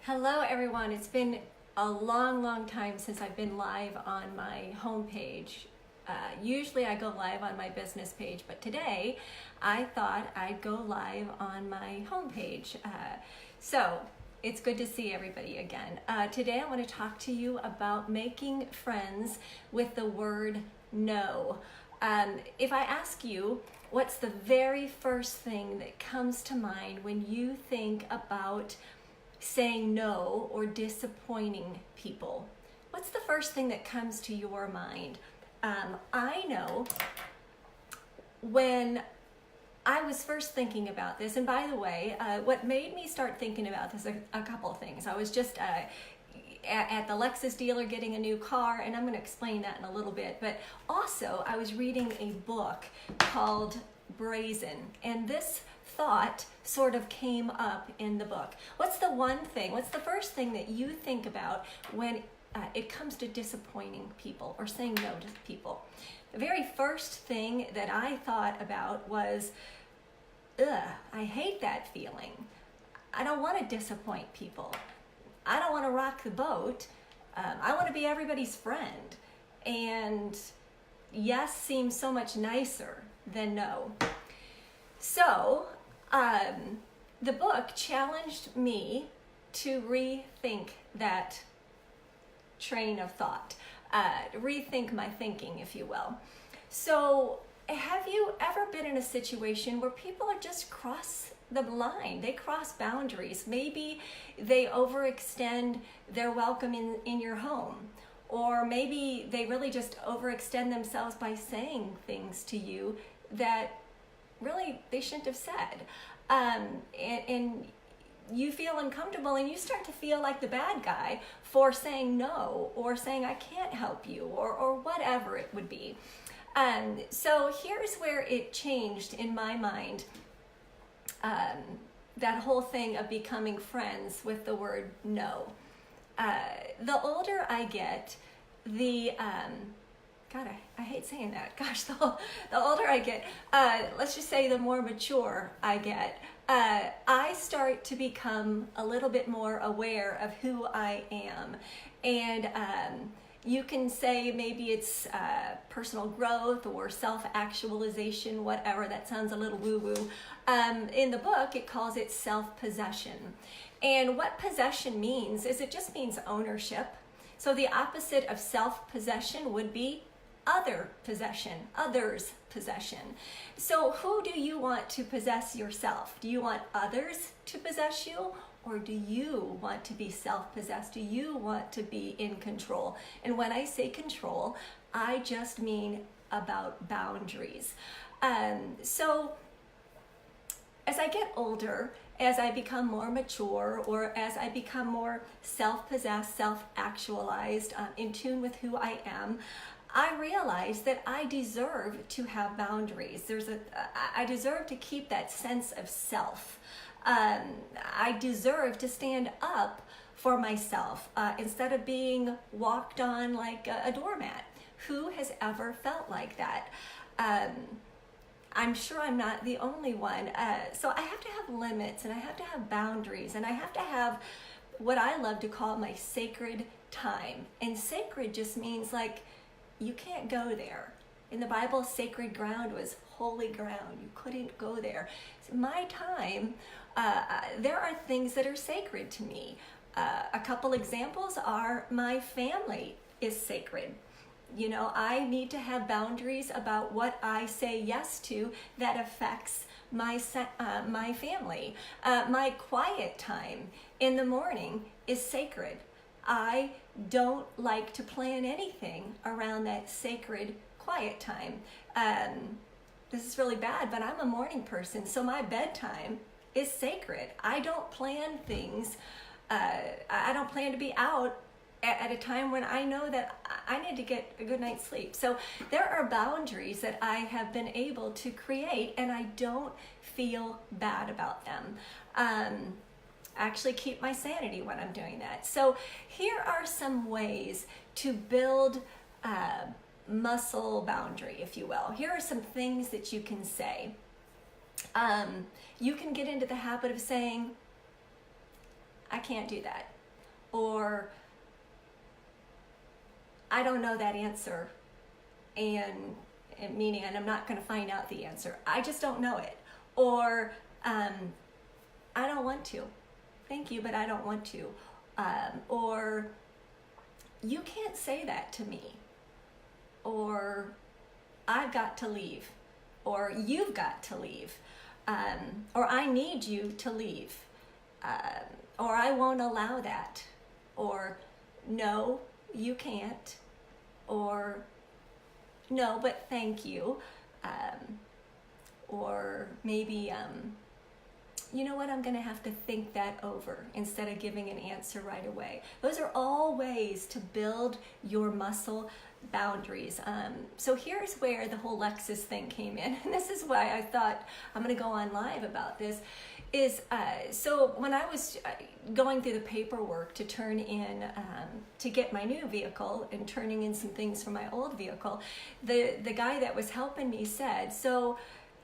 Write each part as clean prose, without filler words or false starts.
Hello everyone, it's been a long time since I've been live on my homepage. Usually I go live on my business page, but today I thought I'd go live on my homepage. So it's good to see everybody again. Today I want to talk to you about making friends with the word no. If I ask you, what's the very first thing that comes to mind when you think about saying no or disappointing people? What's the first thing that comes to your mind? I know when I was first thinking about this, and by the way, what made me start thinking about this, a couple of things. I was just at the Lexus dealer getting a new car, and I'm going to explain that in a little bit, but also I was reading a book called Brazen, and this thought sort of came up in the book. What's the first thing that you think about when it comes to disappointing people or saying no to people? The very first thing that I thought about was, I hate that feeling. I don't want to disappoint people. I don't want to rock the boat. I want to be everybody's friend. And yes seems so much nicer than no. So, the book challenged me to rethink that train of thought, rethink my thinking, if you will. So, have you ever been in a situation where people are just cross the line? They cross boundaries. Maybe they overextend their welcome in your home. Or maybe they really just overextend themselves by saying things to you that really they shouldn't have said. And you feel uncomfortable and you start to feel like the bad guy for saying no or saying I can't help you or whatever it would be. So here's where it changed in my mind, that whole thing of becoming friends with the word no. The older I get, God, I hate saying that. Gosh, the older I get, let's just say the more mature I get, I start to become a little bit more aware of who I am. And you can say maybe it's personal growth or self-actualization, whatever. That sounds a little woo-woo. In the book, it calls it self-possession. And what possession means is it just means ownership. So the opposite of self-possession would be other possession, others' possession. So who do you want to possess yourself? Do you want others to possess you, or do you want to be self-possessed? Do you want to be in control? And when I say control, I just mean about boundaries. So as I get older, as I become more mature, or as I become more self-possessed, self-actualized, in tune with who I am, I realize that I deserve to have boundaries. I deserve to keep that sense of self. I deserve to stand up for myself instead of being walked on like a doormat. Who has ever felt like that? I'm sure I'm not the only one. So I have to have limits, and I have to have boundaries, and I have to have what I love to call my sacred time. And sacred just means like, you can't go there. In the Bible, sacred ground was holy ground. You couldn't go there. So my time, there are things that are sacred to me. A couple examples are my family is sacred. You know, I need to have boundaries about what I say yes to that affects my family. My quiet time in the morning is sacred. I don't like to plan anything around that sacred quiet time. This is really bad, but I'm a morning person, so my bedtime is sacred. I don't plan things. I don't plan to be out at a time when I know that I need to get a good night's sleep. So there are boundaries that I have been able to create, and I don't feel bad about them. Actually keep my sanity when I'm doing that. So here are some ways to build muscle boundary, if you will. Here are some things that you can say. You can get into the habit of saying, I can't do that. or I don't know that answer, and meaning, and I'm not going to find out the answer. I just don't know it. Or I don't want to. Thank you, but I don't want to. Or you can't say that to me. Or I've got to leave. Or you've got to leave. Or I need you to leave. Or I won't allow that. Or no, you can't. Or no, but thank you. Or maybe, you know what, I'm going to have to think that over instead of giving an answer right away. Those are all ways to build your muscle boundaries. So here's where the whole Lexus thing came in. And this is why I thought I'm going to go on live about this. So when I was going through the paperwork to turn in, to get my new vehicle and turning in some things from my old vehicle, the guy that was helping me said, so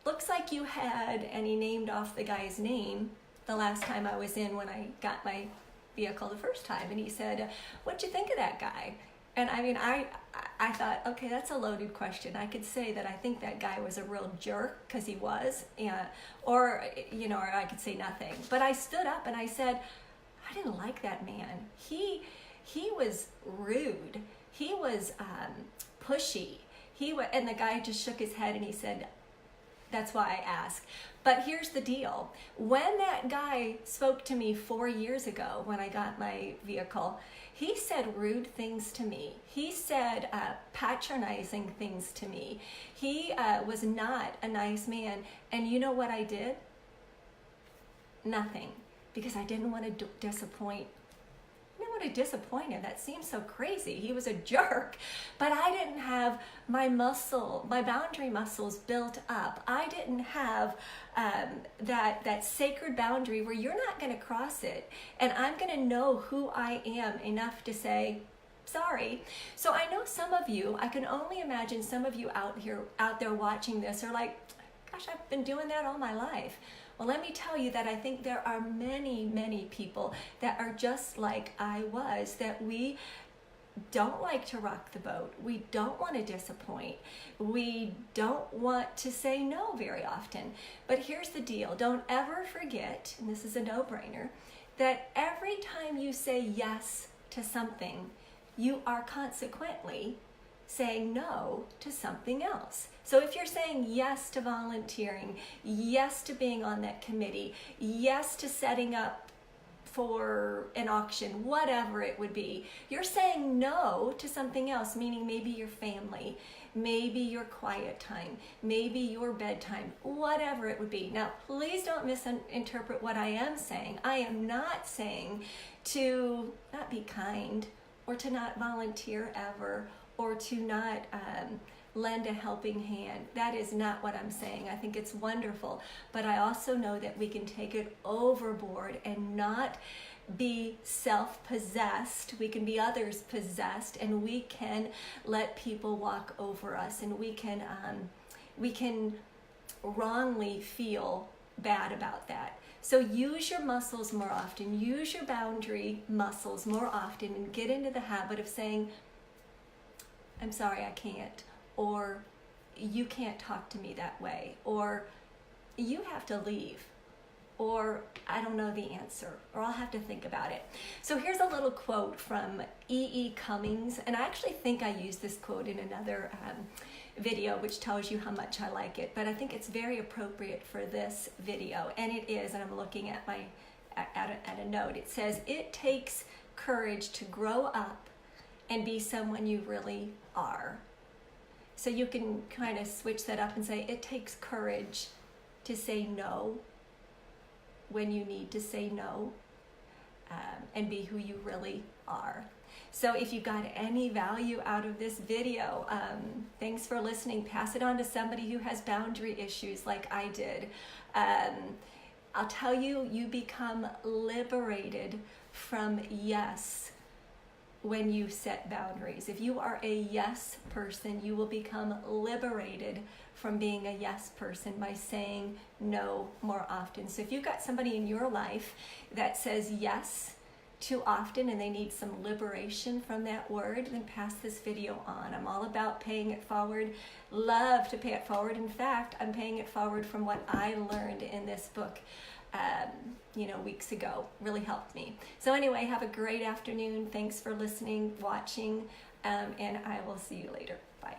looks like you had, and he named off the guy's name the last time I was in when I got my vehicle the first time. And he said, what'd you think of that guy? And I mean, I thought, okay, that's a loaded question. I could say that I think that guy was a real jerk, because he was, or I could say nothing. But I stood up and I said, I didn't like that man. He was rude. He was pushy. And the guy just shook his head and he said, that's why I asked. But here's the deal. When that guy spoke to me 4 years ago when I got my vehicle, he said rude things to me. He said patronizing things to me. He was not a nice man. And you know what I did? Nothing. Because I didn't want to disappoint. I didn't want to disappoint him. That seems so crazy. He was a jerk. But I didn't have my boundary muscles built up. I didn't have that sacred boundary where you're not going to cross it. And I'm going to know who I am enough to say, sorry. So I know some of you, I can only imagine some of you out there watching this are like, gosh, I've been doing that all my life. Well, let me tell you that I think there are many, many people that are just like I was, that we don't like to rock the boat. We don't want to disappoint. We don't want to say no very often. But here's the deal. Don't ever forget, and this is a no-brainer, that every time you say yes to something, you are consequently saying no to something else. So if you're saying yes to volunteering, yes to being on that committee, yes to setting up for an auction, whatever it would be, you're saying no to something else, meaning maybe your family, maybe your quiet time, maybe your bedtime, whatever it would be. Now, please don't misinterpret what I am saying. I am not saying to not be kind or to not volunteer ever or to not lend a helping hand. That is not what I'm saying. I think it's wonderful, but I also know that we can take it overboard and not be self-possessed. We can be others possessed, and we can let people walk over us, and we can wrongly feel bad about that. So use your muscles more often, use your boundary muscles more often, and get into the habit of saying, I'm sorry, I can't, or you can't talk to me that way, or you have to leave, or I don't know the answer, or I'll have to think about it. So here's a little quote from E.E. Cummings, and I actually think I used this quote in another video, which tells you how much I like it, but I think it's very appropriate for this video, and it is, and I'm looking at at a note. It says, it takes courage to grow up and be someone you really are. So you can kind of switch that up and say, it takes courage to say no when you need to say no, and be who you really are. So if you got any value out of this video, thanks for listening. Pass it on to somebody who has boundary issues like I did. I'll tell you, you become liberated from yes when you set boundaries. If you are a yes person, you will become liberated from being a yes person by saying no more often. So if you've got somebody in your life that says yes too often and they need some liberation from that word, then pass this video on. I'm all about paying it forward. Love to pay it forward. In fact, I'm paying it forward from what I learned in this book weeks ago. Really helped me. So anyway, have a great afternoon. Thanks for listening, watching, and I will see you later. Bye.